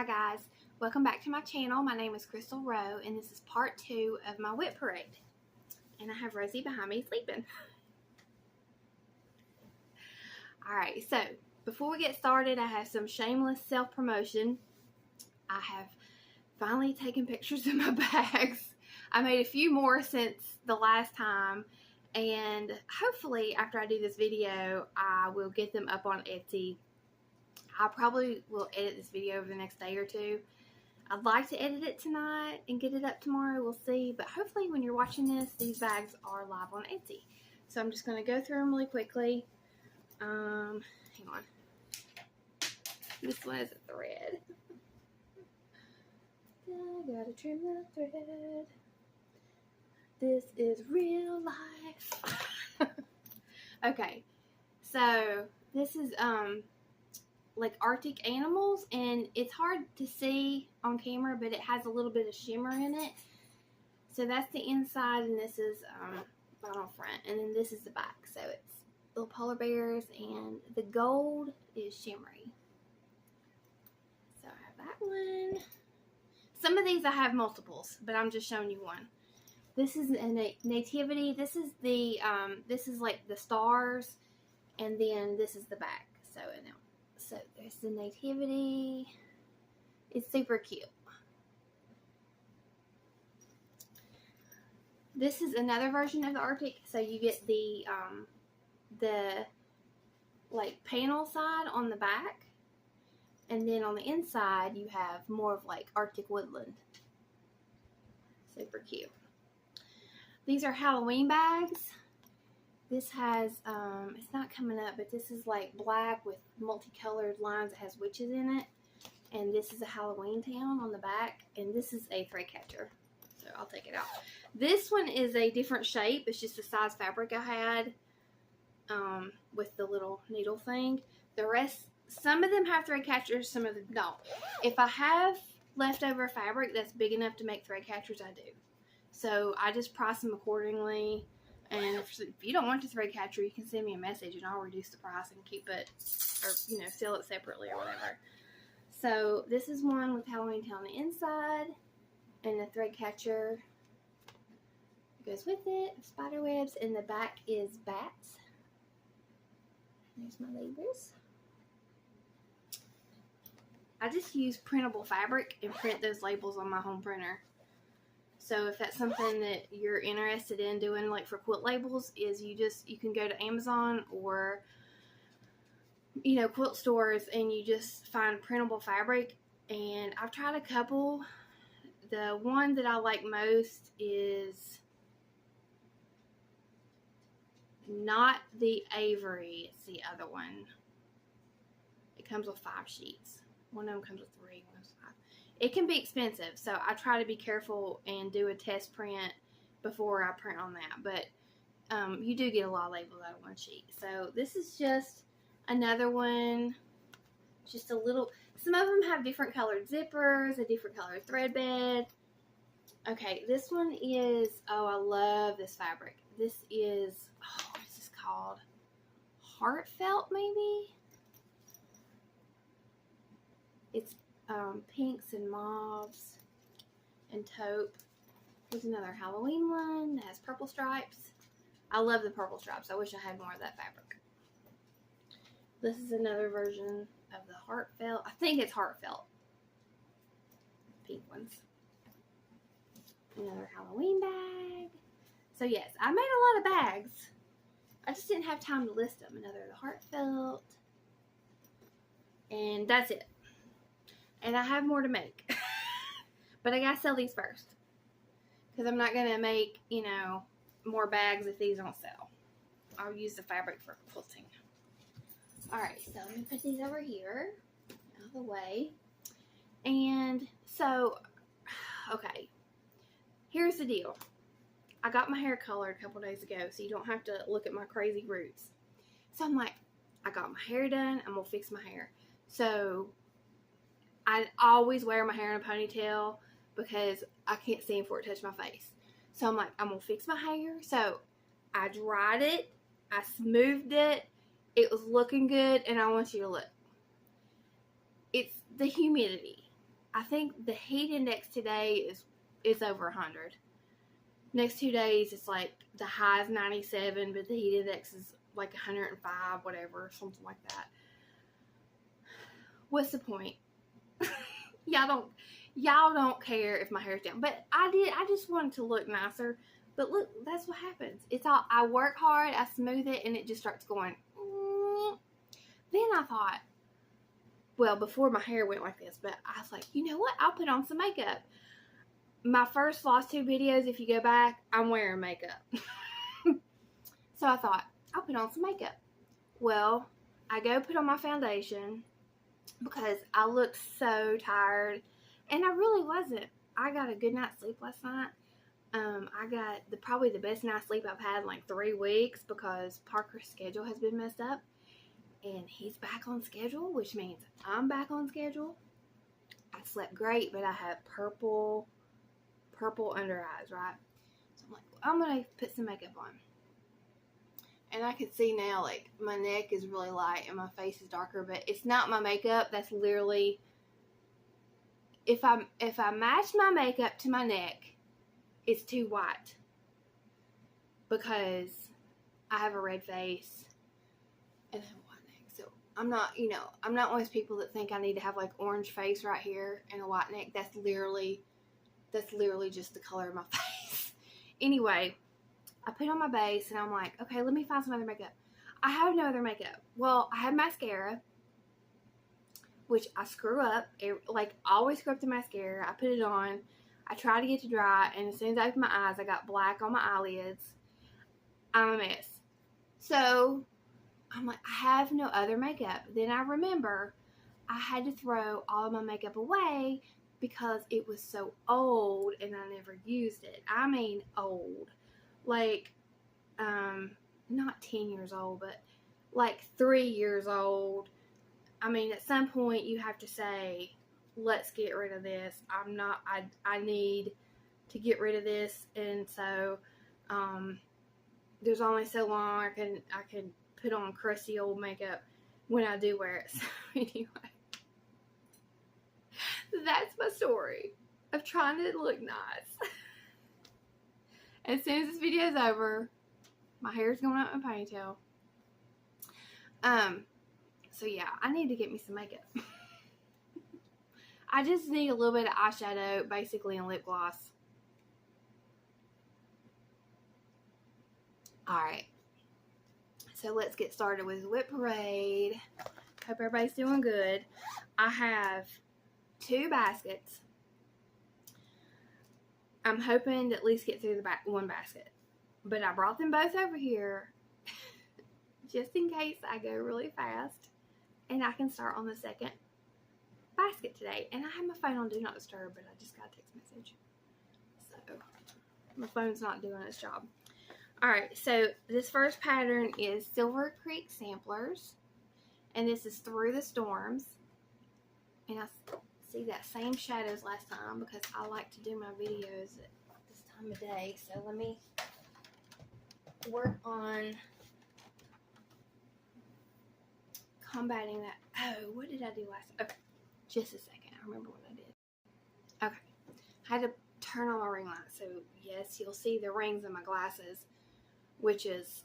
guys, welcome back to my channel. My name is Crystal Rowe and this is part 2 of my WIP Parade. And I have Rosie behind me sleeping. Alright, so before we get started, I have some shameless self-promotion. I have finally taken pictures of my bags. I made a few more since the last time, and hopefully after I do this video I will get them up on Etsy. I probably will edit this video over the next day or two. I'd like to edit it tonight and get it up tomorrow, we'll see, but hopefully when you're watching this, these bags are live on Etsy. So I'm just going to go through them really quickly. Hang on. This one is a thread. I gotta trim the thread. This is real life. Okay, so this is like Arctic animals, and it's hard to see on camera, but it has a little bit of shimmer in it. So that's the inside, and this is vinyl front, and then this is the back. So it's little polar bears, and the gold is shimmery. So I have that one. Some of these I have multiples, but I'm just showing you one. This is a nativity. This is the this is like the stars, and then this is the back. So there's the nativity. It's super cute. This is another version of the Arctic. So you get the like panel side on the back, and then on the inside you have more of like Arctic woodland. Super cute. These are Halloween bags. This has, it's not coming up, but this is like black with multicolored lines. It has witches in it. And this is a Halloween town on the back. And this is a thread catcher. So I'll take it out. This one is a different shape. It's just the size fabric I had with the little needle thing. The rest, some of them have thread catchers, some of them don't. If I have leftover fabric that's big enough to make thread catchers, I do. So I just price them accordingly. And if you don't want the thread catcher, you can send me a message and I'll reduce the price and keep it, or, you know, sell it separately or whatever. So this is one with Halloween Town on the inside, and the thread catcher goes with it, spider webs, and the back is bats. There's my labels. I just use printable fabric and print those labels on my home printer. So if that's something that you're interested in doing, like for quilt labels, is you can go to Amazon or, you know, quilt stores, and you just find printable fabric. And I've tried a couple. The one that I like most is not the Avery, it's the other one. It comes with 5 sheets. One of them comes with 3, one with 5. It can be expensive, so I try to be careful and do a test print before I print on that. But you do get a lot of labels out of one sheet. So this is just another one. Just a little. Some of them have different colored zippers, a different colored thread bed. Okay, this one is, oh, I love this fabric. This is, oh, what is this called? Heartfelt, maybe? It's pinks and mauves and taupe. There's another Halloween one that has purple stripes. I love the purple stripes. I wish I had more of that fabric. This is another version of the heartfelt. I think it's heartfelt. Pink ones. Another Halloween bag. So yes, I made a lot of bags. I just didn't have time to list them. Another the heartfelt. And that's it. And I have more to make. But I gotta sell these first. Because I'm not gonna make, you know, more bags if these don't sell. I'll use the fabric for quilting. Alright, so let me put these over here. Out of the way. And so, okay. Here's the deal. I got my hair colored a couple days ago, so you don't have to look at my crazy roots. So I'm like, I got my hair done. I'm gonna fix my hair. So I always wear my hair in a ponytail because I can't stand for it to touch my face. So I'm like, I'm going to fix my hair. So I dried it. I smoothed it. It was looking good, and I want you to look. It's the humidity. I think the heat index today is over 100. Next 2 days, it's like the high is 97, but the heat index is like 105, whatever, something like that. What's the point? Y'all don't care if my hair's down, but I just wanted to look nicer. But look, that's what happens. It's all, I work hard, I smooth it, and it just starts going. Then I thought, well, before my hair went like this, but I was like, you know what? I'll put on some makeup. My first floss tube videos, if you go back, I'm wearing makeup. So I thought, I'll put on some makeup. Well, I go put on my foundation because I looked so tired, and I really wasn't. I got a good night's sleep last night. I got probably the best night's sleep I've had in like 3 weeks because Parker's schedule has been messed up. And he's back on schedule, which means I'm back on schedule. I slept great, but I had purple under eyes, right? So I'm like, I'm going to put some makeup on. And I can see now, like, my neck is really light and my face is darker, but it's not my makeup. That's literally, if I match my makeup to my neck, it's too white. Because I have a red face and I have a white neck. So I'm not, I'm not one of those people that think I need to have like orange face right here and a white neck. That's literally just the color of my face. Anyway, I put on my base and I'm like, okay, let me find some other makeup. I have no other makeup. Well, I have mascara, which I screw up. Like, I always screw up the mascara. I put it on. I try to get to dry, and as soon as I open my eyes, I got black on my eyelids. I'm a mess. So I'm like, I have no other makeup. Then I remember I had to throw all of my makeup away because it was so old and I never used it. I mean old. Like, not 10 years old, but like 3 years old. I mean, at some point you have to say, let's get rid of this. I need to get rid of this. And so, there's only so long I can put on crusty old makeup when I do wear it. So anyway, that's my story of trying to look nice. As soon as this video is over, my hair's going up in a ponytail. So yeah, I need to get me some makeup. I just need a little bit of eyeshadow, basically, and lip gloss. Alright. So let's get started with WIP Parade. Hope everybody's doing good. I have 2 baskets. I'm hoping to at least get through the one basket. But I brought them both over here just in case I go really fast. And I can start on the second basket today. And I have my phone on Do Not Disturb, but I just got a text message. So, my phone's not doing its job. Alright, so this first pattern is Silver Creek Samplers. And this is Through the Storms. And I see that same shadows last time because I like to do my videos at this time of day. So let me work on combating that. Oh, what did I do last time? Okay, just a second. I remember what I did. Okay, I had to turn on my ring light. So yes, you'll see the rings in my glasses, which is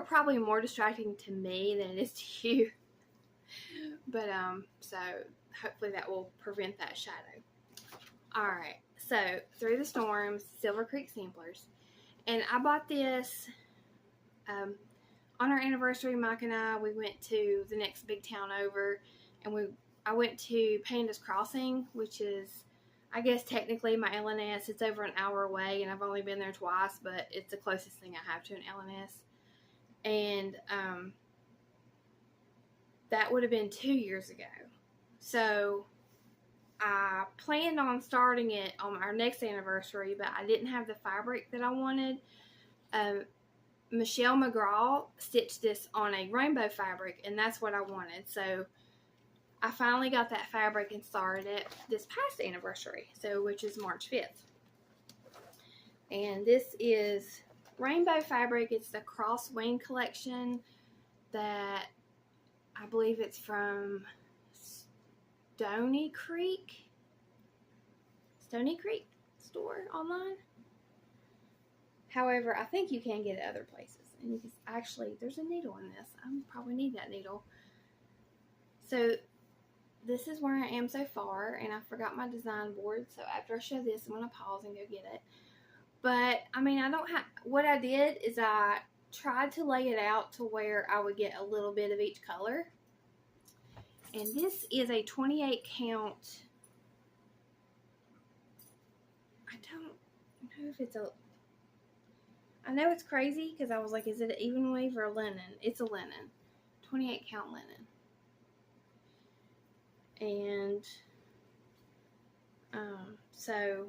probably more distracting to me than it is to you. But so hopefully that will prevent that shadow. Alright, so Through the Storms, Silver Creek Samplers. And I bought this on our anniversary. Mike and I, we went to the next big town over, and I went to Panda's Crossing, which is, I guess technically my LNS. It's over an hour away, and I've only been there twice, but it's the closest thing I have to an LNS. And that would have been 2 years ago. So I planned on starting it on our next anniversary, but I didn't have the fabric that I wanted. Michelle McGraw stitched this on a rainbow fabric, and that's what I wanted. So I finally got that fabric and started it this past anniversary, which is March 5th. And this is rainbow fabric. It's the Cross Wing collection that I believe it's from Stony Creek. Stony Creek store online. However, I think you can get it other places. And you can actually, there's a needle in this. I probably need that needle. So this is where I am so far, and I forgot my design board. So after I show this, I'm going to pause and go get it. But I mean, I don't have, what I did is I tried to lay it out to where I would get a little bit of each color. And this is a 28 count. I don't know if it's a, I know it's crazy because I was like, is it an even weave or a linen? It's a linen. 28 count linen. And so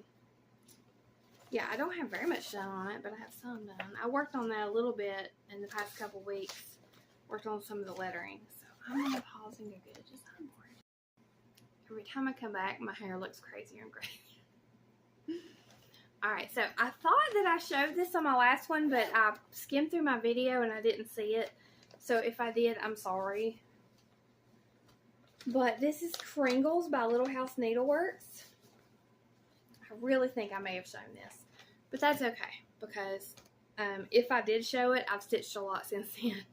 yeah, I don't have very much done on it, but I have some done. I worked on that a little bit in the past couple weeks. Worked on some of the lettering. So I'm going to pause and go get a design board. Every time I come back, my hair looks crazier and crazier. Alright, so I thought that I showed this on my last one, but I skimmed through my video and I didn't see it. So if I did, I'm sorry. But this is Pringles by Little House Needleworks. I really think I may have shown this. But that's okay, because if I did show it, I've stitched a lot since then.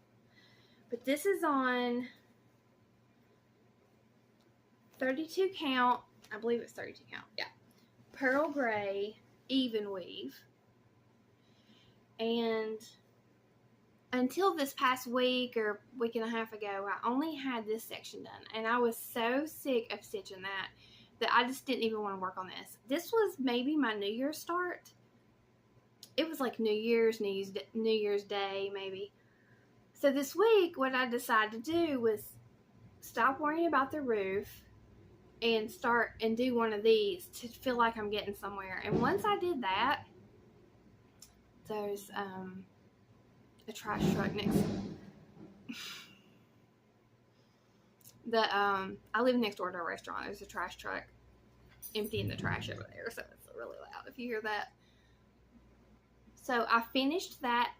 But this is on 32 count. I believe it's 32 count. Yeah. Pearl Gray even weave. And until this past week or week and a half ago, I only had this section done. And I was so sick of stitching that I just didn't even want to work on this. This was maybe my New Year's start. It was like New Year's Day, maybe. So this week, what I decided to do was stop worrying about the roof and start and do one of these to feel like I'm getting somewhere. And once I did that, there's a trash truck next. I live next door to a restaurant. There's a trash truck emptying the trash over there, so it's really loud if you hear that. So I finished that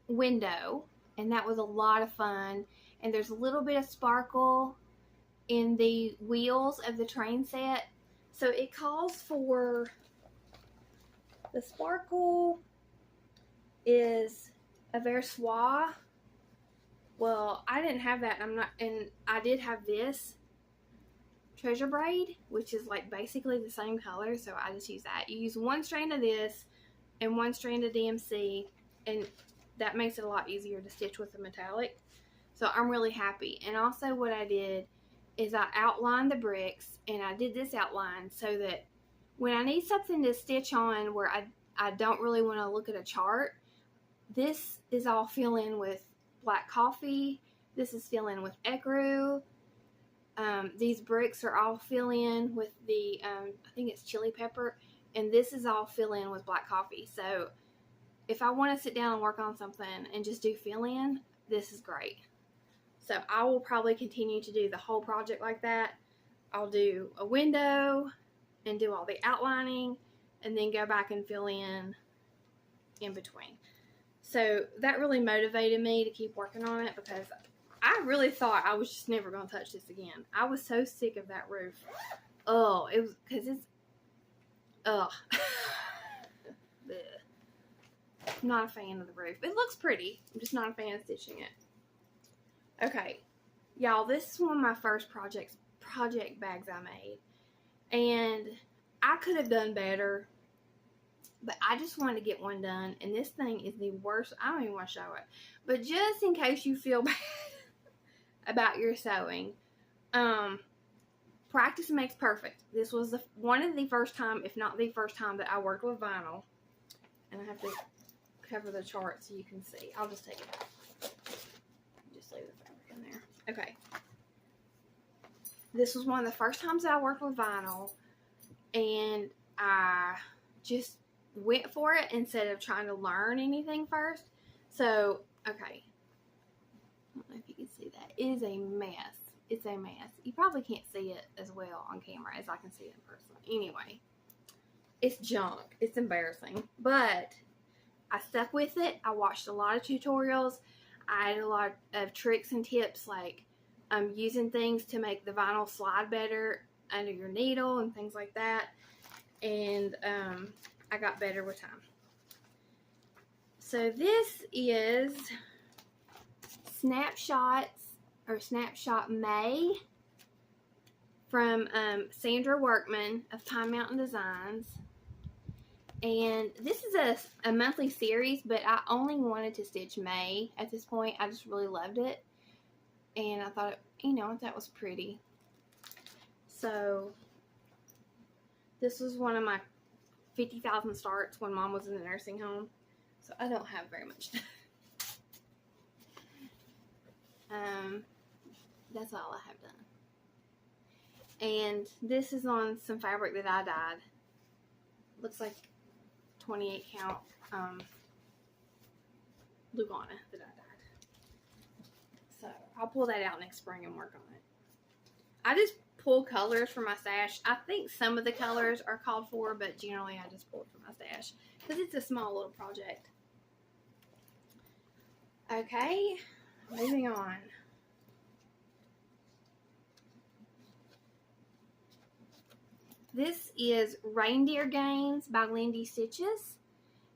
window, and that was a lot of fun. And there's a little bit of sparkle in the wheels of the train set. So it calls for, the sparkle is a Versoix. Well, I didn't have that, and I did have this treasure braid, which is like basically the same color, so I just use that. You use one strand of this and one strand of DMC, and that makes it a lot easier to stitch with the metallic. So I'm really happy. And also what I did is I outlined the bricks, and I did this outline so that when I need something to stitch on where I don't really want to look at a chart, this is all fill in with black coffee. This is fill in with ecru. These bricks are all fill in with the, I think it's chili pepper. And this is all fill in with black coffee. So if I want to sit down and work on something and just do fill in, this is great. So I will probably continue to do the whole project like that. I'll do a window and do all the outlining and then go back and fill in between. So that really motivated me to keep working on it, because I really thought I was just never going to touch this again. I was so sick of that roof. Oh, it was, because it's, ugh. I'm not a fan of the roof. It looks pretty. I'm just not a fan of stitching it. Okay, y'all, this is one of my first project bags I made. And I could have done better, but I just wanted to get one done. And this thing is the worst. I don't even want to show it. But just in case you feel bad about your sewing, practice makes perfect. This was one of the first time, if not the first time, that I worked with vinyl. And I have to cover the chart so you can see. I'll just take it out. Just leave the fabric in there. Okay. This was one of the first times that I worked with vinyl, and I just went for it instead of trying to learn anything first. So, okay. I don't know if you can see that. It is a mess. It's a mess. You probably can't see it as well on camera as I can see it in person. Anyway, it's junk. It's embarrassing. But I stuck with it. I watched a lot of tutorials. I had a lot of tricks and tips, like using things to make the vinyl slide better under your needle and things like that. and I got better with time. So this is Snapshots or Snapshot May from Sandra Workman of Pine Mountain Designs. And this is a monthly series, but I only wanted to stitch May at this point. I just really loved it. And I thought, you know, that was pretty. So this was one of my 50,000 starts when Mom was in the nursing home. So I don't have very much. That's all I have done. And this is on some fabric that I dyed. Looks like 28 count Lugana that I dyed. So I'll pull that out next spring and work on it. I just pull colors from my stash. I think some of the colors are called for, but generally I just pull it from my stash because it's a small little project. Okay, moving on. This is Reindeer Games by Lindy Stitches.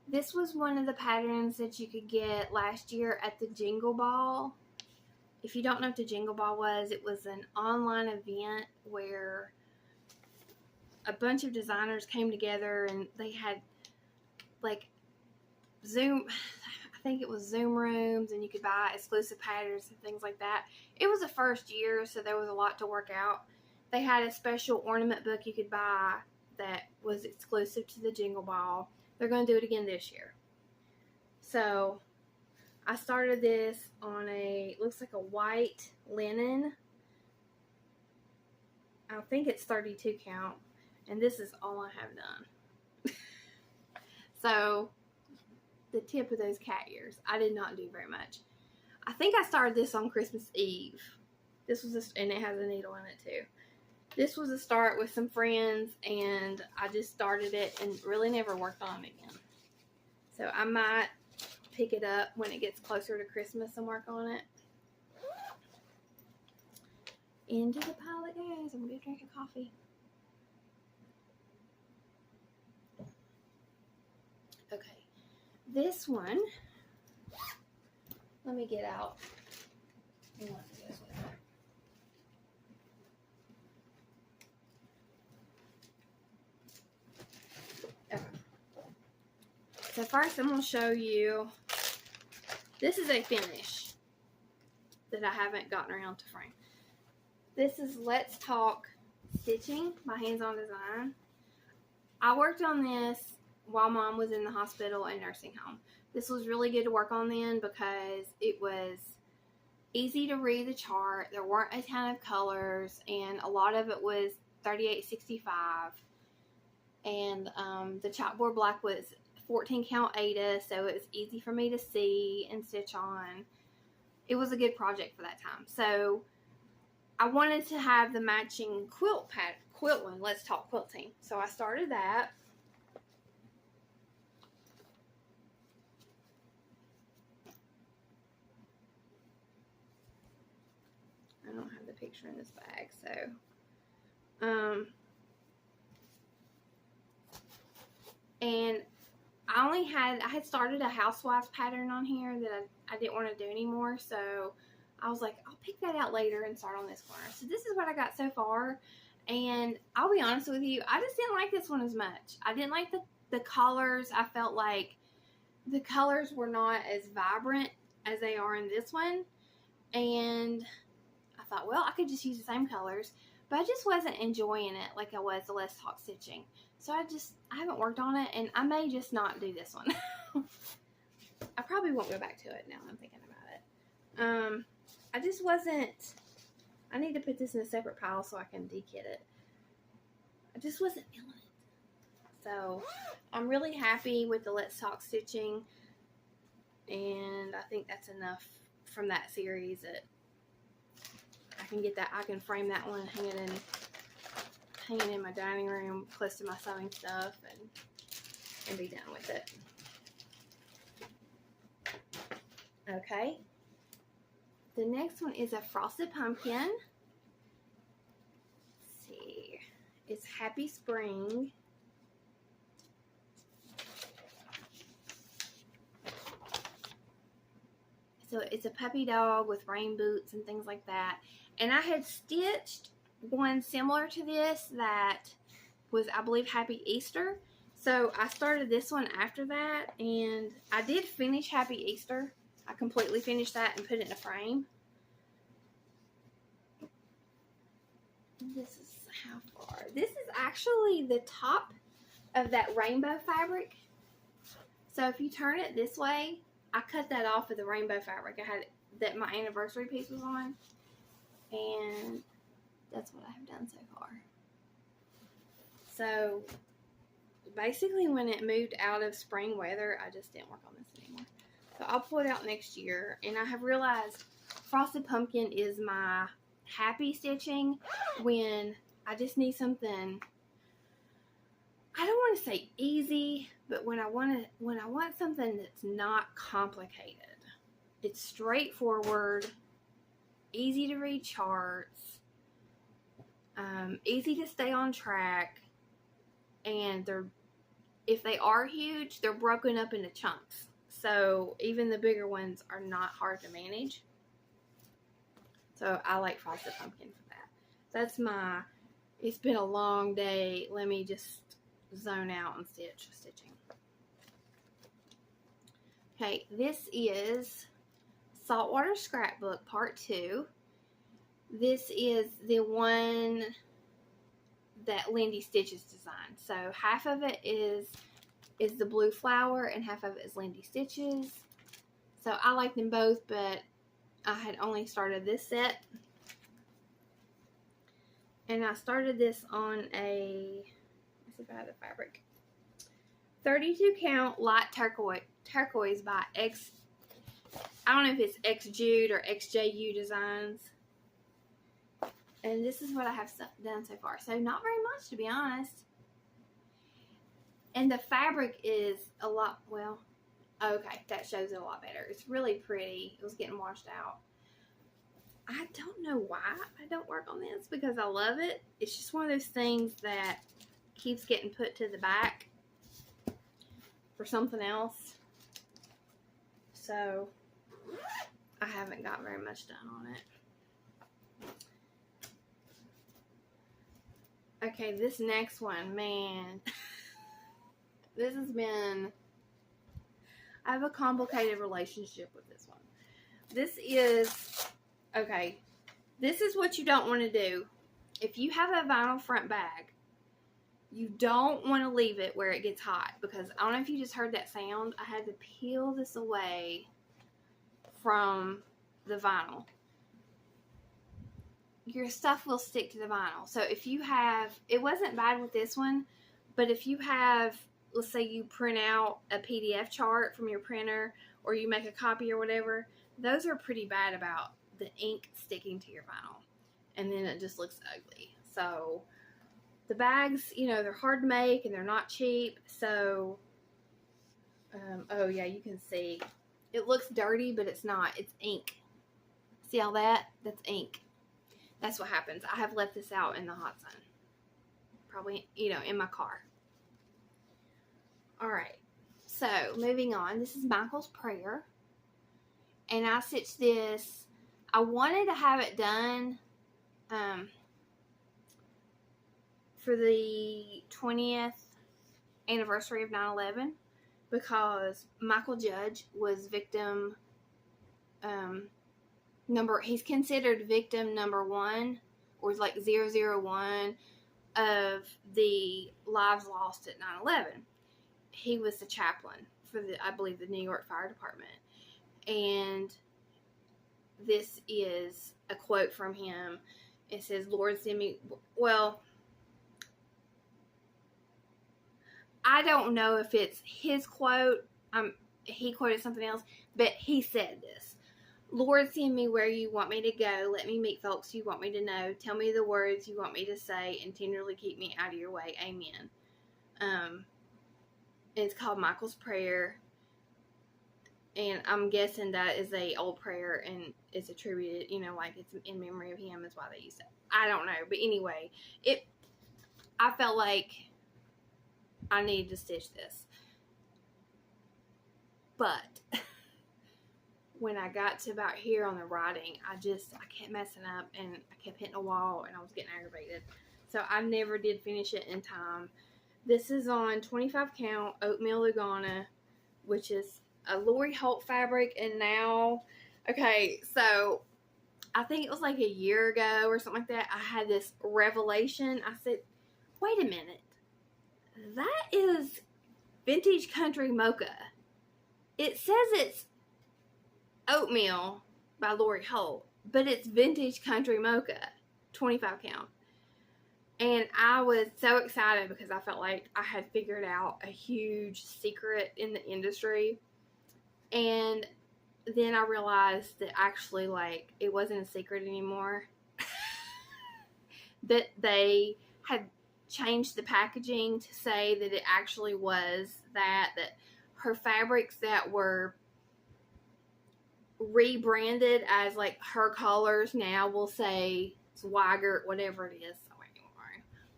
This was one of the patterns that you could get last year at the Jingle Ball. If you don't know what the Jingle Ball was, it was an online event where a bunch of designers came together and they had like Zoom, I think it was Zoom rooms, and you could buy exclusive patterns and things like that. It was the first year, so there was a lot to work out. They had a special ornament book you could buy that was exclusive to the Jingle Ball. They're going to do it again this year. So I started this on looks like a white linen. I think it's 32 count. And this is all I have done. So the tip of those cat ears. I did not do very much. I think I started this on Christmas Eve. This was and it has a needle in it too. This was a start with some friends, and I just started it and really never worked on it again. So I might pick it up when it gets closer to Christmas and work on it. Into the pile it goes. I'm going to drink a coffee. Okay. This one, let me get out. What goes with it. Okay. So first I'm going to show you, this is a finish that I haven't gotten around to frame. This is Let's Talk Stitching by Hands On Design. I worked on this while Mom was in the hospital and nursing home. This was really good to work on then because it was easy to read the chart. There weren't a ton of colors, and a lot of it was 3865. And the chalkboard black was 14 count Ada, so it was easy for me to see and stitch on. It was a good project for that time. So I wanted to have the matching quilt one, Let's Talk Quilting. So I started that. I don't have the picture in this bag, so and I had started a housewife's pattern on here that I didn't want to do anymore, so I was like, I'll pick that out later and start on this corner. So this is what I got so far, and I'll be honest with you, I just didn't like this one as much. I didn't like the colors. I felt like the colors were not as vibrant as they are in this one, and I thought, well, I could just use the same colors, but I just wasn't enjoying it like I was the Let's Talk Stitching. So I haven't worked on it, and I may just not do this one. I probably won't go back to it now I'm thinking about it. I just wasn't, I need to put this in a separate pile so I can de-kit it. I just wasn't feeling it. So I'm really happy with the Let's Talk Stitching, and I think that's enough from that series that I can get that, I can frame that one and hang it in my dining room close to my sewing stuff and be done with it. Okay. The next one is a frosted pumpkin. Let's see. It's Happy Spring. So it's a puppy dog with rain boots and things like that. And I had stitched one similar to this that was, I believe, Happy Easter. So I started this one after that, and I did finish Happy Easter. I completely finished that and put it in a frame. This is how far. This is actually the top of that rainbow fabric. So if you turn it this way, I cut that off of the rainbow fabric. I had that my anniversary piece was on, and that's what I have done so far. So basically when it moved out of spring weather, I just didn't work on this anymore. So I'll pull it out next year, and I have realized Frosted Pumpkin is my happy stitching when I just need something, I don't want to say easy, but when I want something that's not complicated. It's straightforward, easy to read charts, easy to stay on track, and if they are huge, they're broken up into chunks. So even the bigger ones are not hard to manage. So I like Frosted Pumpkin for that. That's it's been a long day. Let me just zone out and stitching. Okay, this is Saltwater Scrapbook Part 2. This is the one that Lindy Stitches designed. So half of it is the blue flower and half of it is Lindy Stitches. So I like them both, but I had only started this set. And I started this on a, let's see if I have the fabric, 32 count light turquoise by I don't know if it's X Jude or XJU Designs. And this is what I have done so far. So not very much, to be honest. And the fabric is a lot, well, okay, that shows it a lot better. It's really pretty. It was getting washed out. I don't know why I don't work on this, because I love it. It's just one of those things that keeps getting put to the back for something else. So I haven't got very much done on it. Okay, this next one, man. This has been, I have a complicated relationship with this one. This is, okay, this is what you don't want to do. If you have a vinyl front bag, you don't want to leave it where it gets hot, because I don't know if you just heard that sound. I had to peel this away from the vinyl. Your stuff will stick to the vinyl. So if you have, it wasn't bad with this one, but if you have, let's say you print out a PDF chart from your printer, or you make a copy or whatever, those are pretty bad about the ink sticking to your vinyl. And then it just looks ugly. So the bags, you know, they're hard to make and they're not cheap. So, oh yeah, you can see. It looks dirty, but it's not. It's ink. See all that? That's ink. That's what happens. I have left this out in the hot sun. Probably, you know, in my car. Alright. So, moving on. This is Michael's Prayer. And I stitched this. I wanted to have it done for the 20th anniversary of 9/11, because Michael Judge was victim he's considered victim number 1, or like 001 of the lives lost at 9/11. He was the chaplain for I believe the New York Fire Department. And this is a quote from him. It says, "Lord, send me," well, I don't know if it's his quote. He quoted something else, but he said this. "Lord, send me where you want me to go. Let me meet folks you want me to know. Tell me the words you want me to say, and tenderly keep me out of your way. Amen." It's called Michael's Prayer. And I'm guessing that is a old prayer, and it's attributed, you know, like it's in memory of him is why they used it. I don't know. But anyway, I felt like I needed to stitch this. But when I got to about here on the writing, I kept messing up and I kept hitting a wall and I was getting aggravated. So I never did finish it in time. This is on 25 count oatmeal Lugana, which is a Lori Holt fabric. And now, okay, so I think it was like a year ago or something like that, I had this revelation. I said, wait a minute. That is Vintage Country Mocha. It says it's oatmeal by Lori Holt, but it's Vintage Country Mocha, 25 count. And I was so excited because I felt like I had figured out a huge secret in the industry. And then I realized that actually, like, it wasn't a secret anymore. That they had changed the packaging to say that it actually was that her fabrics that were rebranded as, like, her colors now will say Swigert, whatever it is.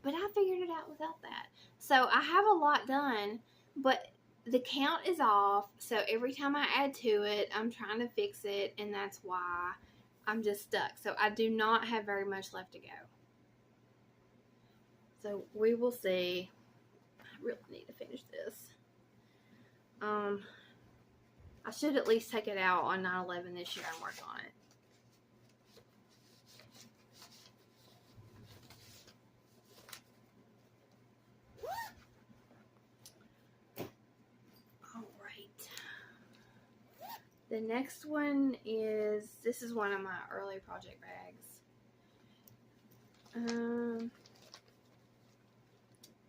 But I figured it out without that. So I have a lot done, but the count is off. So every time I add to it, I'm trying to fix it, and that's why I'm just stuck. So I do not have very much left to go. So we will see. I really need to finish this. I should at least take it out on 9/11 this year and work on it. The next one is, this is one of my early project bags.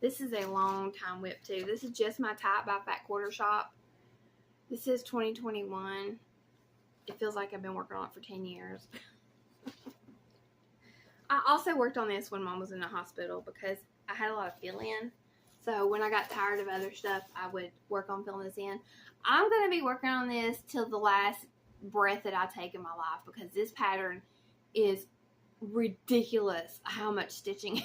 This is a long time WIP too. This is Just My Type by Fat Quarter Shop. This is 2021. It feels like I've been working on it for 10 years. I also worked on this when Mom was in the hospital because I had a lot of fill-in. So when I got tired of other stuff, I would work on filling this in. I'm going to be working on this till the last breath that I take in my life because this pattern is ridiculous how much stitching.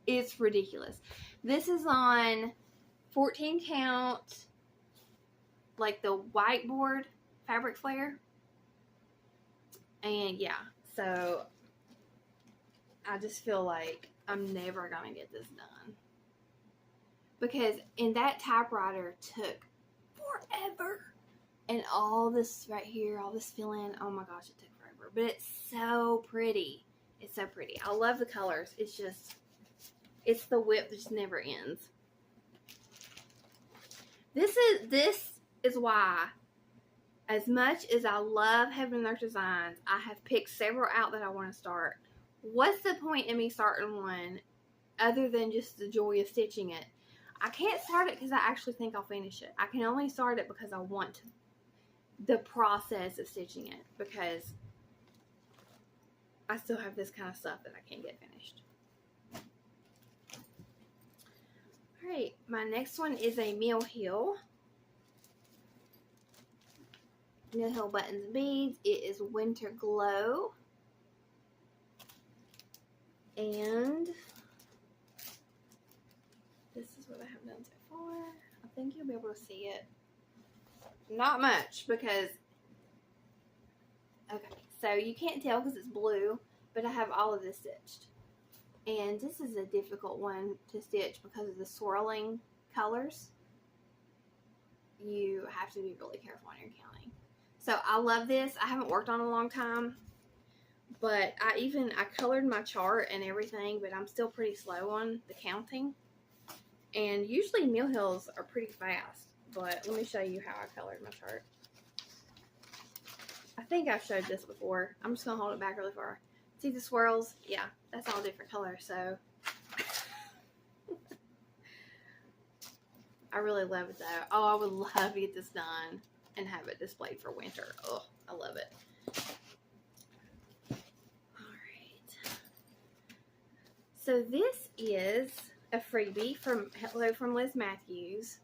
It's ridiculous. This is on 14 count, like the whiteboard fabric flare. And yeah, so I just feel like I'm never going to get this done. Because in that typewriter took forever. And all this right here, all this fill-in, oh my gosh, it took forever. But it's so pretty. It's so pretty. I love the colors. It's just, it's the WIP that just never ends. This is why, as much as I love Heaven and Earth Designs, I have picked several out that I want to start. What's the point in me starting one other than just the joy of stitching it? I can't start it because I actually think I'll finish it. I can only start it because I want to, the process of stitching it, because I still have this kind of stuff that I can't get finished. Alright, my next one is a Mill Hill. Mill Hill Buttons and Beads. It is Winter Glow. And this is what I have done so far. I think you'll be able to see it. Not much because, okay, so you can't tell because it's blue, but I have all of this stitched. And this is a difficult one to stitch because of the swirling colors. You have to be really careful when you're counting. So I love this. I haven't worked on it in a long time. But I colored my chart and everything, but I'm still pretty slow on the counting. And usually Mill Hills are pretty fast. But let me show you how I colored my chart. I think I've showed this before. I'm just going to hold it back really far. See the swirls? Yeah, that's all different colors. So I really love it though. Oh, I would love to get this done and have it displayed for winter. Oh, I love it. So this is a freebie from Hello from Liz Matthews.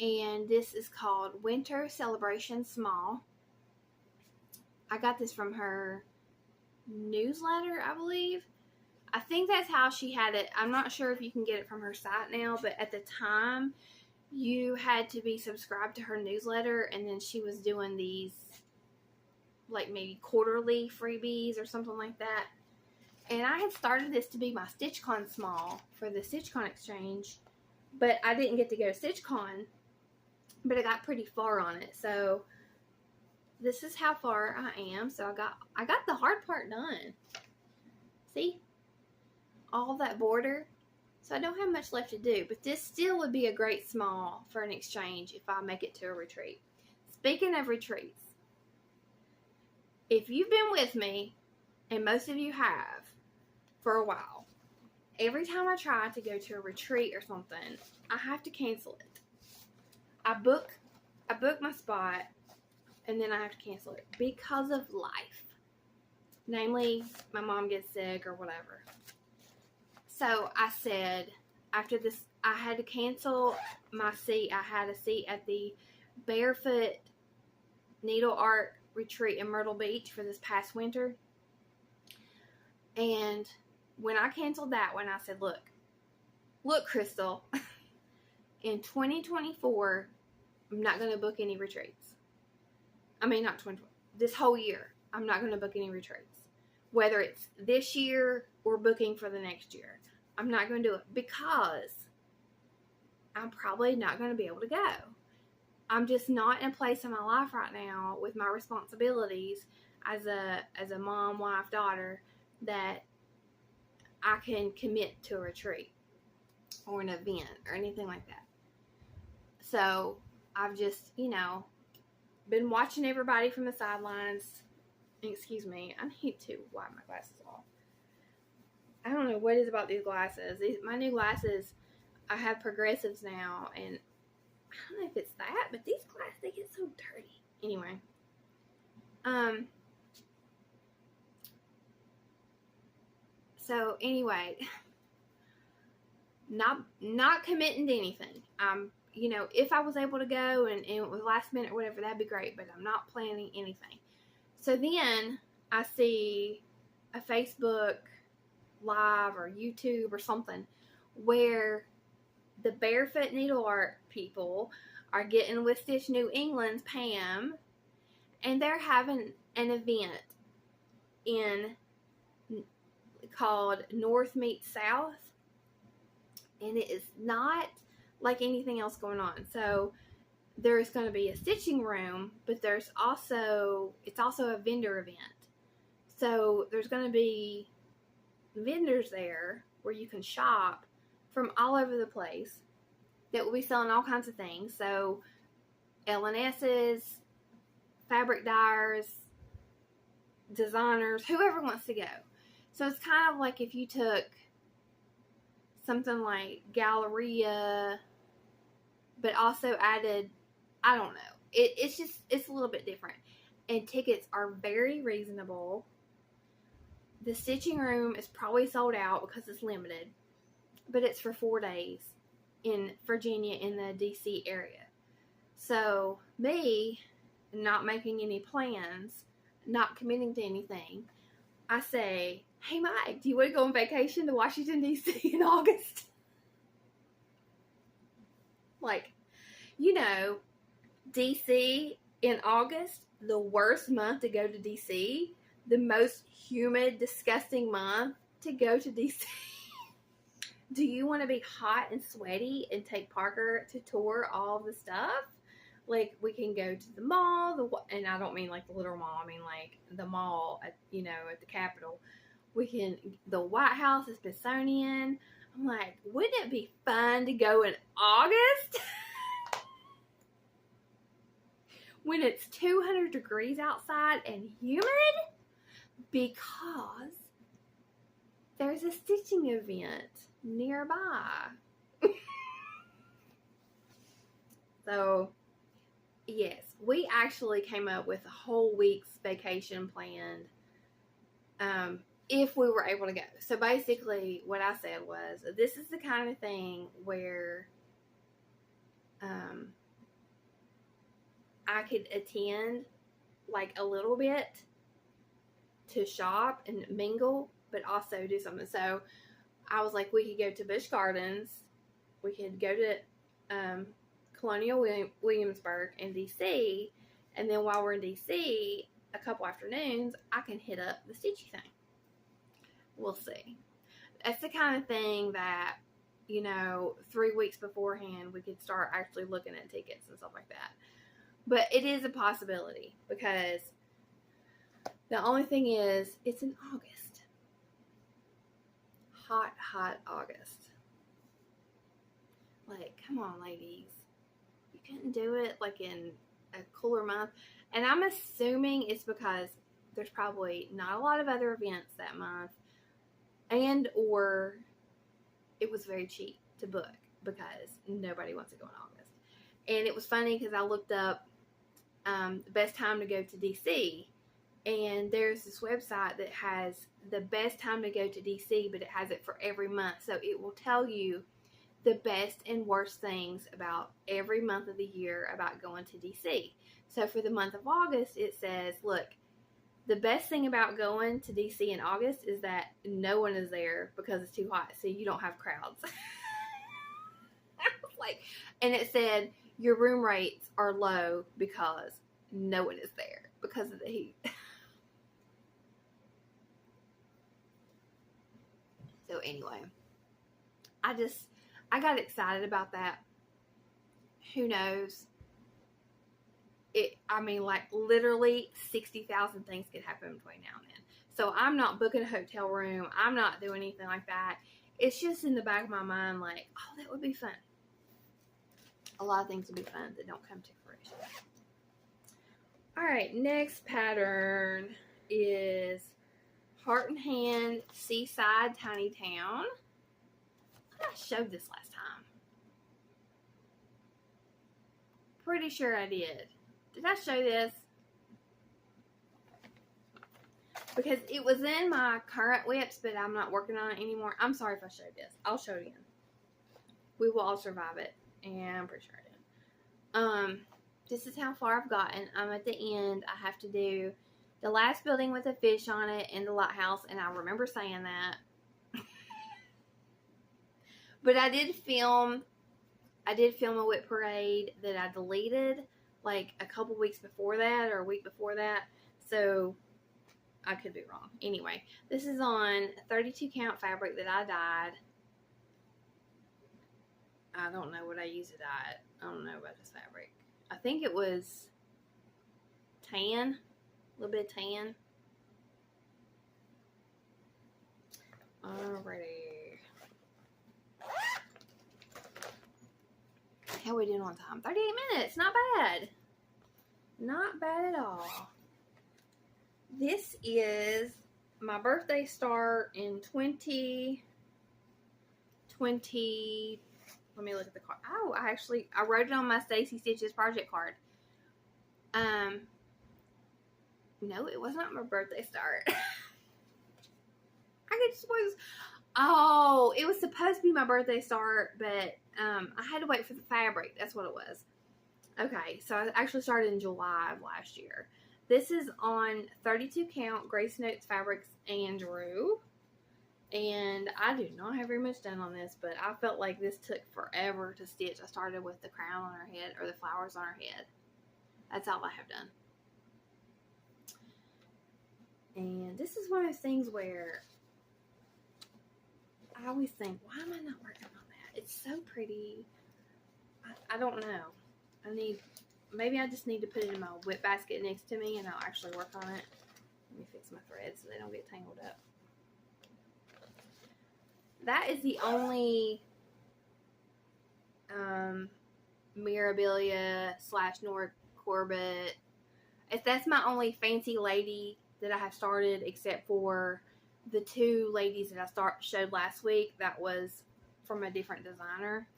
And this is called Winter Celebration Small. I got this from her newsletter, I believe. I think that's how she had it. I'm not sure if you can get it from her site now, but at the time you had to be subscribed to her newsletter, and then she was doing these like maybe quarterly freebies or something like that. And I had started this to be my StitchCon small for the StitchCon exchange, but I didn't get to go to StitchCon, but I got pretty far on it. So this is how far I am. So I got the hard part done. See? All that border. So I don't have much left to do, but this still would be a great small for an exchange if I make it to a retreat. Speaking of retreats, if you've been with me, and most of you have for a while, every time I try to go to a retreat or something, I have to cancel it. I book my spot, and then I have to cancel it because of life. Namely, my mom gets sick or whatever. So I said, after this, I had to cancel my seat. I had a seat at the Barefoot Needle Art Retreat in Myrtle Beach for this past winter. And when I canceled that one, I said, look, Crystal, in 2024, I'm not going to book any retreats. I mean, not 2024, this whole year, I'm not going to book any retreats. Whether it's this year or booking for the next year, I'm not going to do it because I'm probably not going to be able to go. I'm just not in a place in my life right now with my responsibilities as a mom, wife, daughter that I can commit to a retreat or an event or anything like that. So I've just, been watching everybody from the sidelines. Excuse me, I need to wipe my glasses off. I don't know what it is about these glasses. My new glasses, I have progressives now, and I don't know if it's that, but these glasses, they get so dirty. Anyway. So anyway, not committing to anything. If I was able to go and it was last minute or whatever, that'd be great, but I'm not planning anything. So then I see a Facebook Live or YouTube or something where the Barefoot Needle Art people are getting with Stitch New England's Pam, and they're having an event called North Meets South, and it is not like anything else going on. So there's going to be a stitching room, but it's also a vendor event. So there's going to be vendors there where you can shop from all over the place that will be selling all kinds of things. So L&S's, fabric dyers, designers, whoever wants to go. So it's kind of like if you took something like Galleria, but also added, I don't know. It's a little bit different. And tickets are very reasonable. The stitching room is probably sold out because it's limited, but it's for 4 days in Virginia in the DC area. So me not making any plans, not committing to anything, I say, hey Mike, do you want to go on vacation to Washington DC in August? Like, DC in August, the worst month to go to DC, the most humid, disgusting month to go to DC. Do you want to be hot and sweaty and take Parker to tour all the stuff? Like, we can go to the mall, and I don't mean like the literal mall, I mean like the mall at the Capitol. The White House, the Smithsonian. I'm like, wouldn't it be fun to go in August? When it's 200 degrees outside and humid? Because there's a stitching event nearby. So, yes, we actually came up with a whole week's vacation planned if we were able to go. So basically what I said was, this is the kind of thing where I could attend like a little bit to shop and mingle, but also do something. So I was like, we could go to Busch Gardens. We could go to Colonial Williamsburg in DC, and then while we're in DC, a couple afternoons, I can hit up the Stitchy thing. We'll see. That's the kind of thing that, 3 weeks beforehand, we could start actually looking at tickets and stuff like that. But it is a possibility, because the only thing is, it's in August. Hot, hot August. Like, come on, ladies. You couldn't do it, like, in a cooler month. And I'm assuming it's because there's probably not a lot of other events that month, and or it was very cheap to book because nobody wants to go in August. And it was funny because I looked up the best time to go to DC, and there's this website that has the best time to go to DC, but it has it for every month. So it will tell you the best and worst things about every month of the year about going to DC. So for the month of August, it says, look, the best thing about going to DC in August is that no one is there because it's too hot, so you don't have crowds. I was like, and it said your room rates are low because no one is there because of the heat. So anyway, I got excited about that. Who knows? Literally 60,000 things could happen between now and then. So I'm not booking a hotel room. I'm not doing anything like that. It's just in the back of my mind, like, oh, that would be fun. A lot of things would be fun that don't come to fruition. All right, next pattern is Heart and Hand Seaside Tiny Town. I showed this last time. Pretty sure I did. Did I show this? Because it was in my current WIPs, but I'm not working on it anymore. I'm sorry if I showed this. I'll show it again. We will all survive it. And I'm pretty sure I did. This is how far I've gotten. I'm at the end. I have to do the last building with a fish on it and the lighthouse. And I remember saying that. But I did film a WIP Parade that I deleted like a couple weeks before that or a week before that. So I could be wrong. Anyway, this is on 32 count fabric that I dyed. I don't know what I used to dye it. I don't know about this fabric. I think it was tan. A little bit of tan. Alrighty. How are we doing on time? 38 minutes. Not bad. Not bad at all. This is my birthday start in 2020. Let me look at the card. Oh, I wrote it on my Stacy Stitches project card. No, it was not my birthday start. Oh, it was supposed to be my birthday start, but I had to wait for the fabric. That's what it was. Okay, so I actually started in July of last year. This is on 32 count Grace Notes Fabrics Andrew. And I do not have very much done on this, but I felt like this took forever to stitch. I started with the crown on her head, or the flowers on her head. That's all I have done. And this is one of those things where I always think, why am I not working on that? It's so pretty. I don't know. Maybe I just need to put it in my WIP basket next to me and I'll actually work on it. Let me fix my threads so they don't get tangled up. That is the only Mirabilia / Nora Corbett. That's my only fancy lady that I have started, except for the two ladies that I showed last week. That was from a different designer.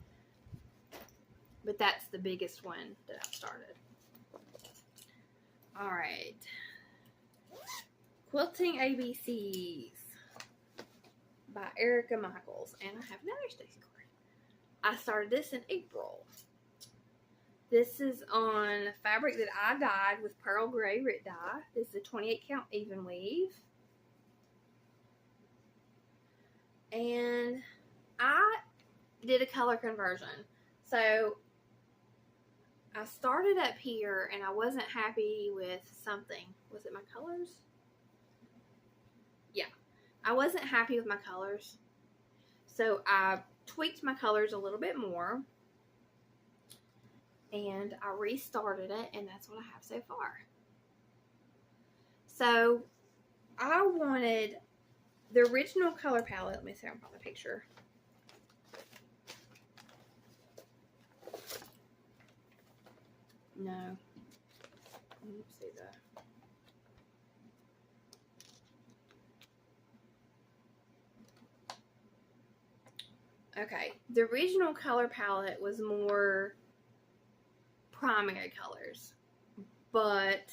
But that's the biggest one that I've started. Alright. Quilting ABCs by Erica Michaels. And I have another Stacy card. I started this in April. This is on fabric that I dyed with Pearl Gray Rit dye. This is a 28 count even weave. And I did a color conversion. So I started up here and I wasn't happy with something. Was it my colors? Yeah, I wasn't happy with my colors. So I tweaked my colors a little bit more and I restarted it, and that's what I have so far. So I wanted the original color palette. Let me see if I can find the picture. No. Let's see that. Okay. The original color palette was more primary colors, but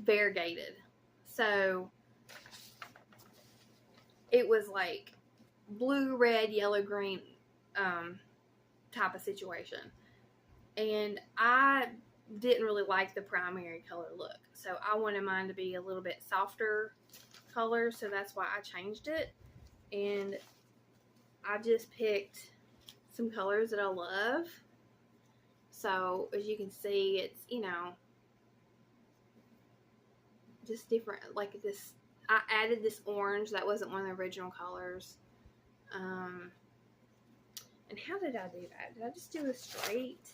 variegated. So it was like blue, red, yellow, green type of situation. And I didn't really like the primary color look. So I wanted mine to be a little bit softer color. So that's why I changed it. And I just picked some colors that I love. So as you can see, it's, you know, just different. Like this, I added this orange. That wasn't one of the original colors. And how did I do that? Did I just do a straight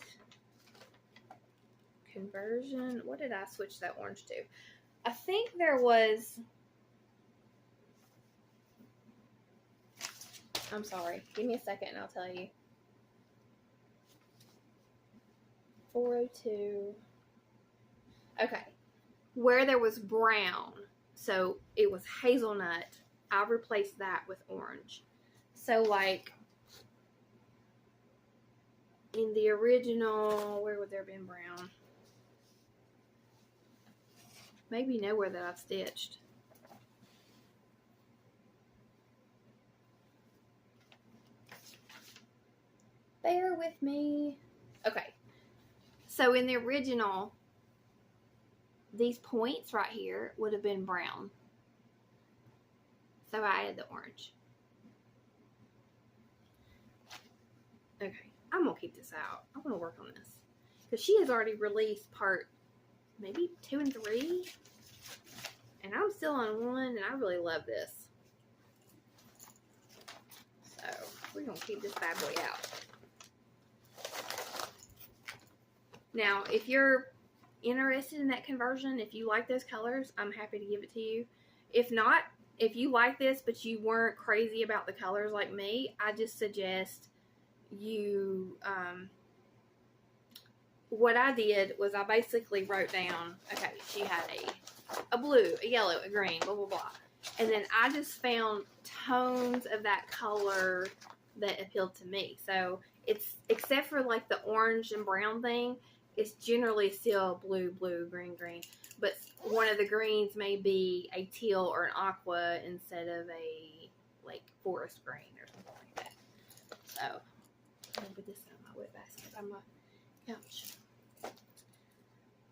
conversion? What did I switch that orange to? I think there was, I'm sorry, give me a second and I'll tell you. 402. Okay, where there was brown, so it was hazelnut, I replaced that with orange. So like in the original, where would there have been brown? Maybe nowhere that I've stitched. Bear with me. Okay. So in the original, these points right here would have been brown. So I added the orange. Okay. I'm going to keep this out. I want to work on this. Because she has already released part maybe 2 and 3. And I'm still on 1, and I really love this. So we're going to keep this bad boy out. Now, if you're interested in that conversion, if you like those colors, I'm happy to give it to you. If not, if you like this but you weren't crazy about the colors like me, I just suggest you, what I did was I basically wrote down, okay, she had a blue, a yellow, a green, blah, blah, blah. And then I just found tones of that color that appealed to me. So it's, except for like the orange and brown thing, it's generally still blue, blue, green, green. But one of the greens may be a teal or an aqua instead of a like forest green or something like that. So I'm gonna put this in my WIP basket on my couch.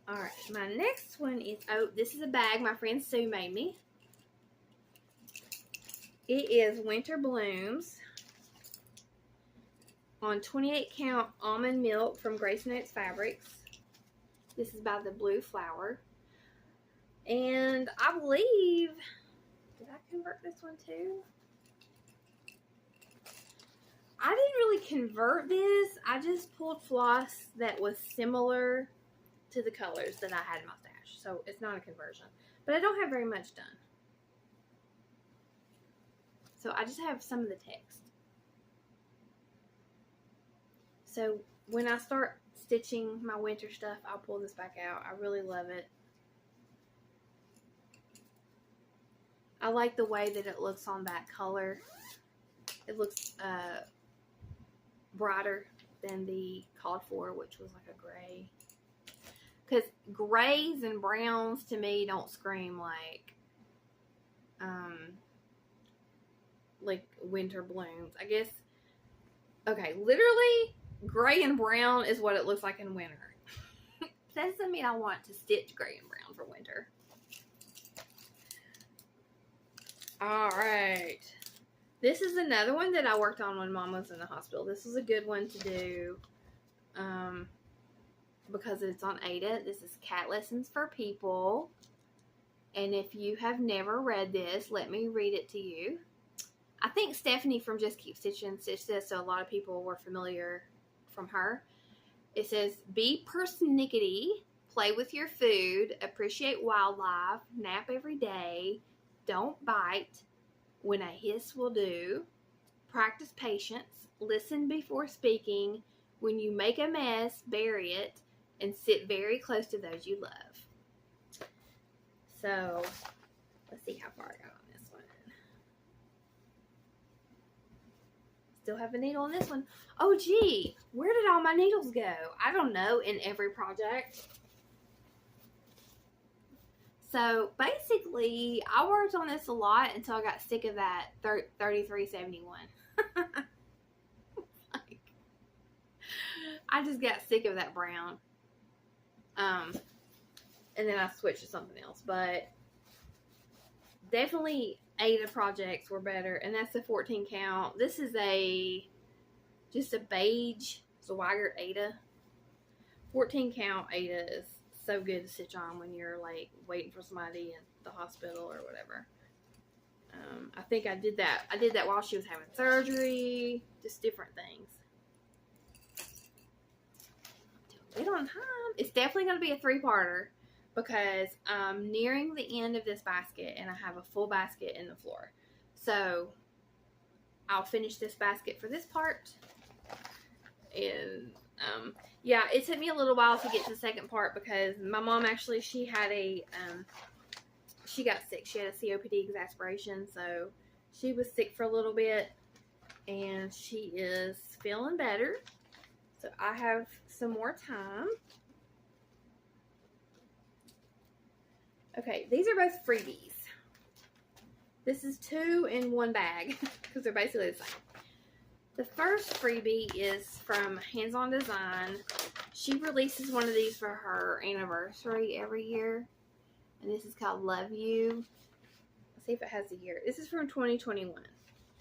Alright, my next one is, oh, this is a bag my friend Sue made me. It is Winter Blooms on 28 count almond milk from Grace Notes Fabrics. This is by the Blue Flower. And I believe, did I convert this one too? I didn't really convert this. I just pulled floss that was similar to the colors that I had in my stash. So it's not a conversion. But I don't have very much done. So I just have some of the text. So when I start stitching my winter stuff, I'll pull this back out. I really love it. I like the way that it looks on that color. It looks brighter than the called for, which was like a gray. Because grays and browns to me don't scream like winter blooms. I guess, okay, literally gray and brown is what it looks like in winter. That doesn't mean I want to stitch gray and brown for winter. Alright. This is another one that I worked on when Mom was in the hospital. This was a good one to do. because it's on Ada. This is Cat Lessons for People. And if you have never read this, let me read it to you. I think Stephanie from Just Keep Stitching stitched this, so a lot of people were familiar from her. It says, be persnickety, play with your food, appreciate wildlife, nap every day, don't bite, when a hiss will do, practice patience, listen before speaking, when you make a mess, bury it, and sit very close to those you love. So, let's see how far I got on this one. Still have a needle on this one. Oh, gee, where did all my needles go? I don't know, in every project. So, basically, I worked on this a lot until I got sick of that 3371. Like, I just got sick of that brown. And then I switched to something else. But definitely Ada projects were better. And that's the 14 count. This is just a beige Swigert Ada. 14 count Ada is so good to stitch on when you're like waiting for somebody in the hospital or whatever. I think I did that while she was having surgery. Just different things. Doing it on time. It's definitely going to be a 3-parter. Because I'm nearing the end of this basket and I have a full basket in the floor. So I'll finish this basket for this part. And yeah, it took me a little while to get to the second part because my mom actually, she got sick. She had a COPD exasperation. So she was sick for a little bit and she is feeling better. So I have some more time. Okay, these are both freebies. This is 2 in 1 bag because they're basically the same. The first freebie is from Hands On Design. She releases one of these for her anniversary every year. And this is called Love You. Let's see if it has the year. This is from 2021.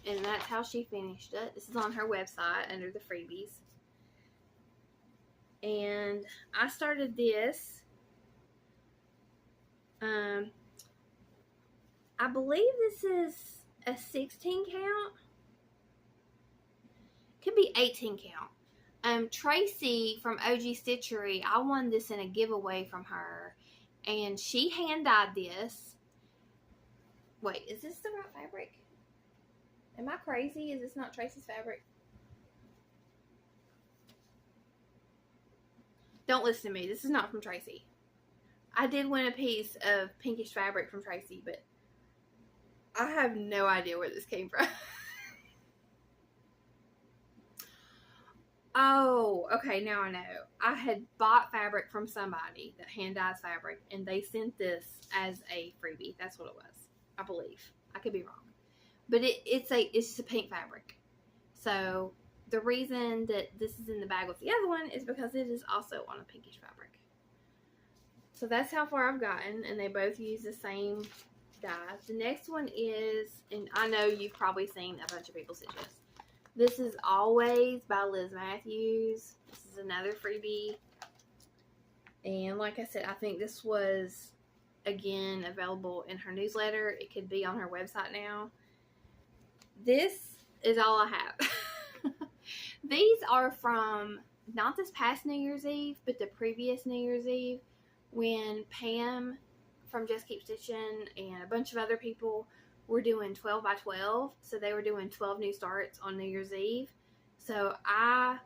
And that's how she finished it. This is on her website under the freebies. And I started this. I believe this is a 16 count. Could be 18 count. Tracy from OG Stitchery, I won this in a giveaway from her. And she hand dyed this. Wait, is this the right fabric? Am I crazy? Is this not Tracy's fabric? Don't listen to me. This is not from Tracy. I did win a piece of pinkish fabric from Tracy, but I have no idea where this came from. Oh, okay, now I know. I had bought fabric from somebody that hand dyes fabric, and they sent this as a freebie. That's what it was, I believe. I could be wrong. But it's just a pink fabric. So the reason that this is in the bag with the other one is because it is also on a pinkish fabric. So that's how far I've gotten, and they both use the same dyes. The next one is, and I know you've probably seen a bunch of people stitch this. This is Always by Liz Matthews. This is another freebie. And like I said, I think this was, again, available in her newsletter. It could be on her website now. This is all I have. These are from, not this past New Year's Eve, but the previous New Year's Eve, when Pam from Just Keep Stitching and a bunch of other people were doing 12 by 12. So they were doing 12 new starts on New Year's Eve. So I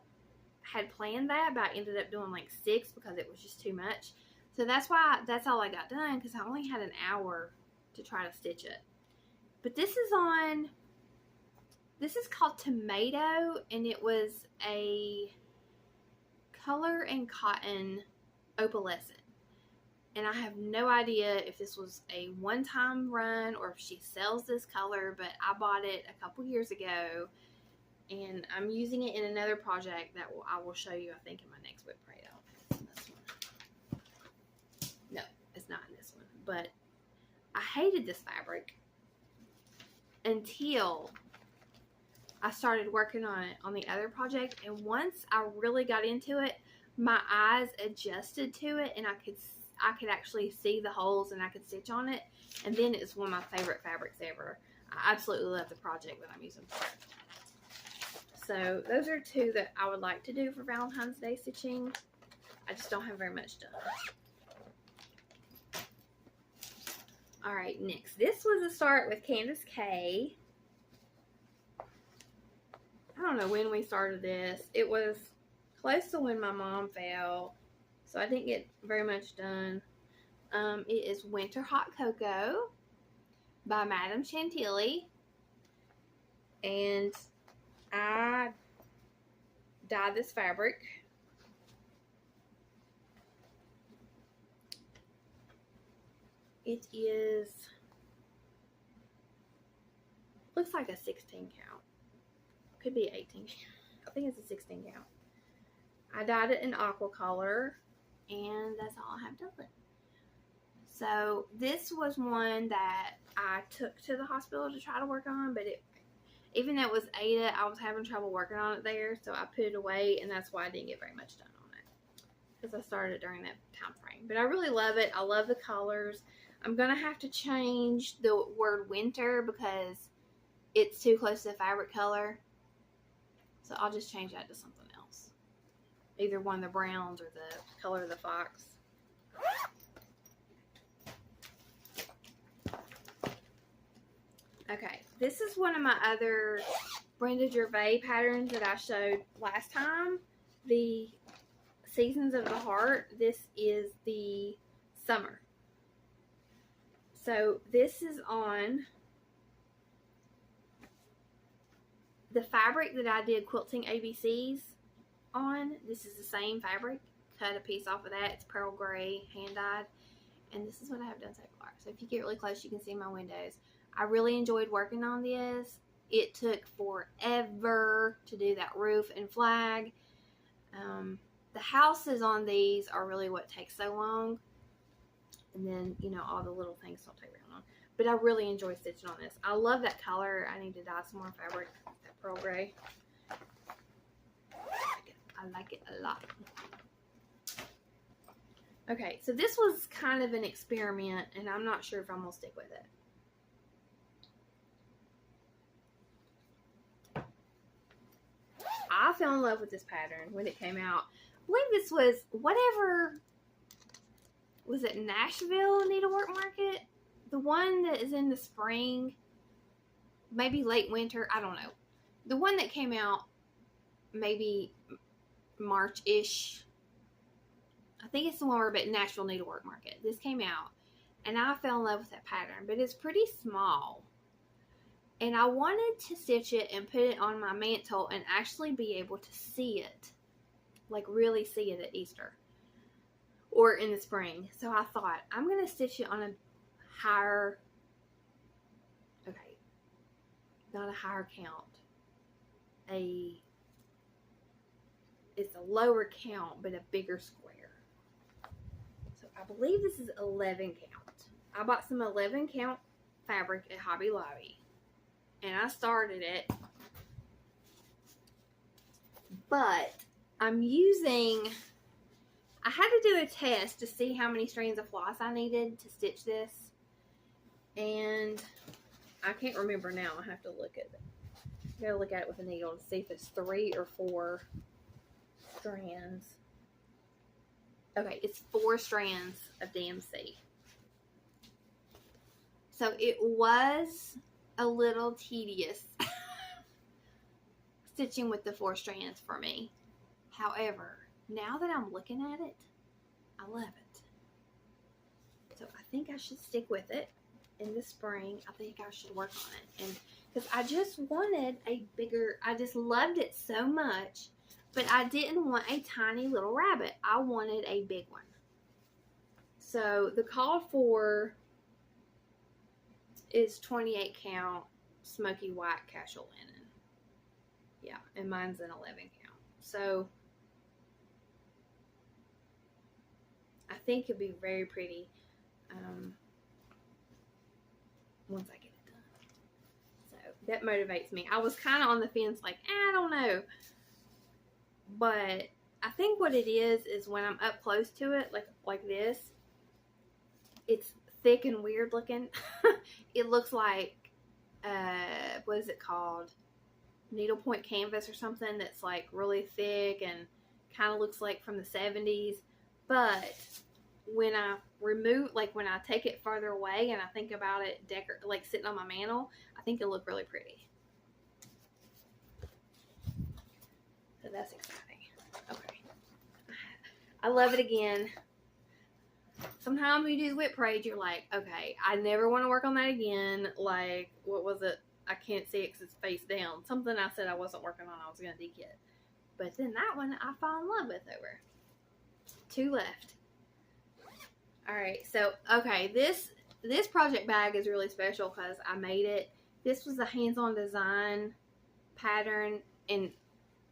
had planned that, but I ended up doing like 6 because it was just too much. So that's all I got done, because I only had an hour to try to stitch it. But this is called Tomato, and it was a color and cotton opalescent. And I have no idea if this was a one-time run or if she sells this color, but I bought it a couple years ago, and I'm using it in another project that I will show you, I think, in my next WIP Parade. I don't know if it's in this one. No, it's not in this one. But I hated this fabric until I started working on it on the other project, and once I really got into it, my eyes adjusted to it, and I could actually see the holes, and I could stitch on it. And then it's one of my favorite fabrics ever. I absolutely love the project that I'm using for it. So those are two that I would like to do for Valentine's Day stitching. I just don't have very much done. All right, next. This was a start with Candace K. I don't know when we started this. It was close to when my mom fell, so I didn't get very much done. It is Winter Hot Cocoa by Madame Chantilly, and I dyed this fabric. It is, looks like a 16 count. Could be 18 count. I think it's a 16 count. I dyed it in aqua color, and that's all I have done. So this was one that I took to the hospital to try to work on, but even though it was Ada, I was having trouble working on it there, so I put it away, and that's why I didn't get very much done on it, because I started during that time frame. But I really love it. I love the colors. I'm going to have to change the word winter because it's too close to the fabric color, so I'll just change that to something else. Either one of the browns or the color of the fox. Okay, this is one of my other Brenda Gervais patterns that I showed last time. The Seasons of the Heart. This is the summer. So this is on the fabric that I did Quilting ABCs on. This is the same fabric. Cut a piece off of that. It's pearl gray, hand dyed. And this is what I have done so far. So if you get really close, you can see my windows. I really enjoyed working on this. It took forever to do that roof and flag. The houses on these are really what takes so long. And then, you know, all the little things don't take very long. But I really enjoy stitching on this. I love that color. I need to dye some more fabric. That pearl gray. I like it a lot. Okay, so this was kind of an experiment, and I'm not sure if I'm going to stick with it. I fell in love with this pattern when it came out. I believe this was whatever, was it Nashville Needlework Market? The one that is in the spring, maybe late winter, I don't know. The one that came out maybe March-ish. I think it's the one where at Nashville Needlework Market. This came out, and I fell in love with that pattern, but it's pretty small. And I wanted to stitch it and put it on my mantle and actually be able to see it. Like really see it at Easter. Or in the spring. So I thought, I'm going to stitch it on a higher, okay, not a higher count. It's a lower count, but a bigger square. So I believe this is 11 count. I bought some 11 count fabric at Hobby Lobby. And I started it, but I'm using, I had to do a test to see how many strands of floss I needed to stitch this, and I can't remember now. I have to look at it. I gotta look at it with a needle to see if it's 3 or 4 strands. Okay, it's 4 strands of DMC. So it was a little tedious stitching with the 4 strands for me. However, now that I'm looking at it, I love it. So I think I should stick with it in the spring. I think I should work on it. And because I just wanted a bigger, I just loved it so much, but I didn't want a tiny little rabbit. I wanted a big one. So the call for is 28 count smoky white casual linen. Yeah, and mine's an 11 count. So I think it'll be very pretty once I get it done. So that motivates me. I was kind of on the fence like, I don't know. But I think what it is when I'm up close to it, like this, it's thick and weird looking. It looks like, what is it called? Needlepoint canvas or something that's like really thick and kind of looks like from the 70s. But when I when I take it further away and I think about it like sitting on my mantle, I think it'll look really pretty. So that's exciting. Okay. I love it again. Sometimes when you do the WIP Parade, you're like, okay, I never want to work on that again. Like, what was it? I can't see it because it's face down. Something I said I wasn't working on, I was going to dekit. But then that one, I fall in love with over. 2 left. Alright, so, okay, this project bag is really special because I made it. This was a hands-on design pattern and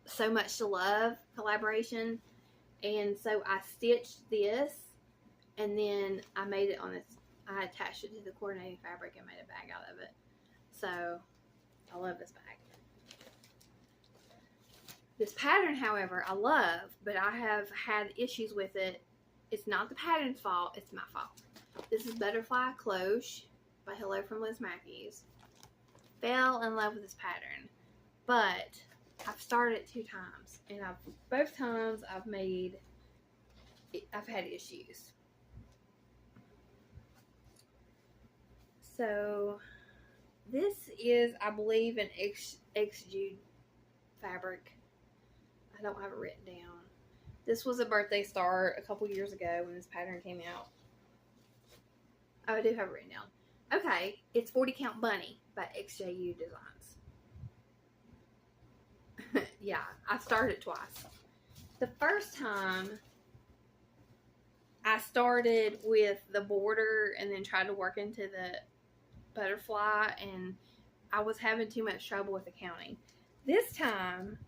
so much to love collaboration. And so I stitched this, and then I made it on this. I attached it to the coordinating fabric and made a bag out of it. So I love this bag. This pattern, however, I love, but I have had issues with it. It's not the pattern's fault, it's my fault. This is Butterfly Cloche by Hello from Liz Matthews. Fell in love with this pattern, but I've started it 2 times, and both times I've had issues. So this is, I believe, an exude fabric. I don't have it written down. This was a birthday start a couple years ago when this pattern came out. Oh, I do have it written down. Okay, it's 40 Count Bunny by XJU Designs. Yeah, I started it twice. The first time I started with the border and then tried to work into the butterfly, and I was having too much trouble with the counting. This time,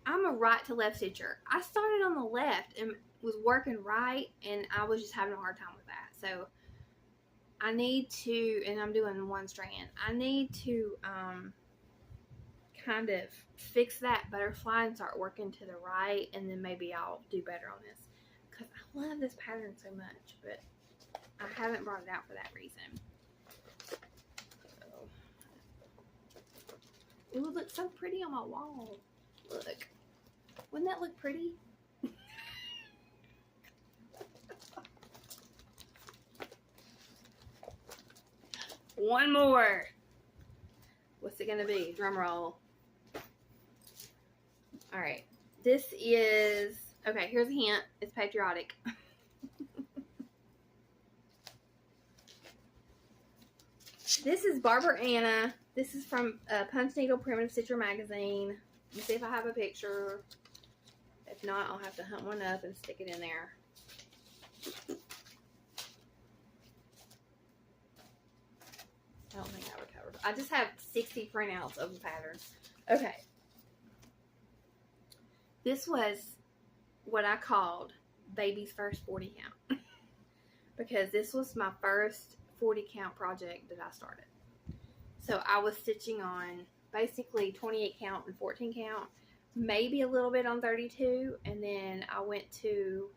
I'm a right to left stitcher. I started on the left and was working right, and I was just having a hard time with that. So I need to, and I'm doing 1 strand, I need to kind of fix that butterfly and start working to the right, and then maybe I'll do better on this, because I love this pattern so much, but I haven't brought it out for that reason. It would look so pretty on my wall. Look. Wouldn't that look pretty? One more. What's it going to be? Drum roll. Alright. This is... Okay, here's a hint. It's patriotic. This is Barbara Anna. This is from Punch Needle Primitive Stitcher magazine. Let me see if I have a picture. If not, I'll have to hunt one up and stick it in there. I don't think I would cover it. I just have 60 printouts of the pattern. Okay. This was what I called baby's first 40 count. Because this was my first 40 count project that I started. So I was stitching on basically 28 count and 14 count, maybe a little bit on 32, and then I went to,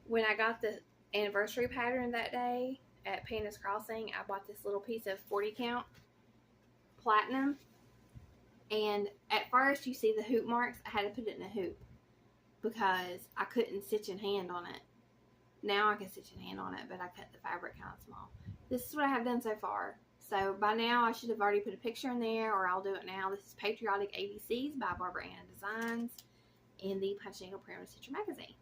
when I got the anniversary pattern that day at Panda's Crossing, I bought this little piece of 40 count platinum, and at first you see the hoop marks. I had to put it in a hoop because I couldn't stitch in hand on it. Now I can stitch in hand on it, but I cut the fabric kind of small. This is what I have done so far. So by now I should have already put a picture in there, or I'll do it now. This is Patriotic ABCs by Barbara Anna Designs in the Punch Needle Primitive Stitcher magazine.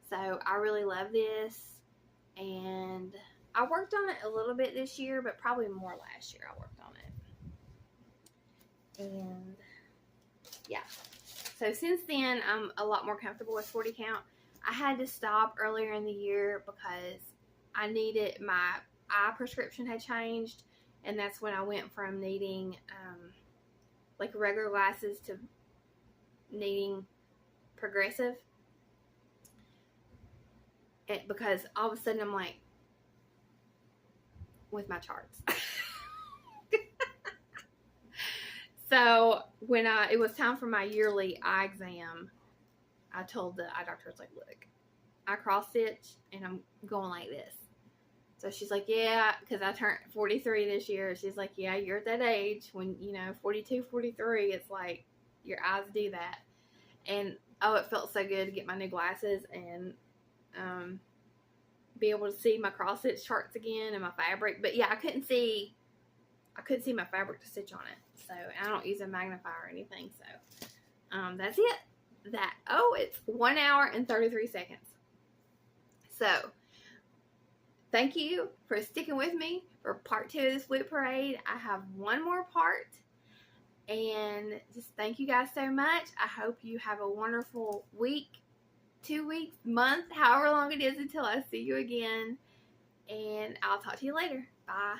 So I really love this, and I worked on it a little bit this year, but probably more last year I worked on it. And yeah, so since then I'm a lot more comfortable with 40 count. I had to stop earlier in the year because I needed, my eye prescription had changed, and that's when I went from needing like regular glasses to needing progressive. Because all of a sudden I'm like, with my charts. So when it was time for my yearly eye exam, I told the eye doctor, I was like, look, I cross stitch and I'm going like this. So she's like, yeah, because I turned 43 this year. She's like, yeah, you're at that age when, 42, 43, it's like your eyes do that. And, oh, it felt so good to get my new glasses and be able to see my cross stitch charts again and my fabric. But, yeah, I couldn't see my fabric to stitch on it. So, I don't use a magnifier or anything. So, that's it. It's 1 hour and 33 seconds. So, thank you for sticking with me for part 2 of this WIP Parade. I have one more part. And just thank you guys so much. I hope you have a wonderful week, 2 weeks, month, however long it is until I see you again. And I'll talk to you later. Bye.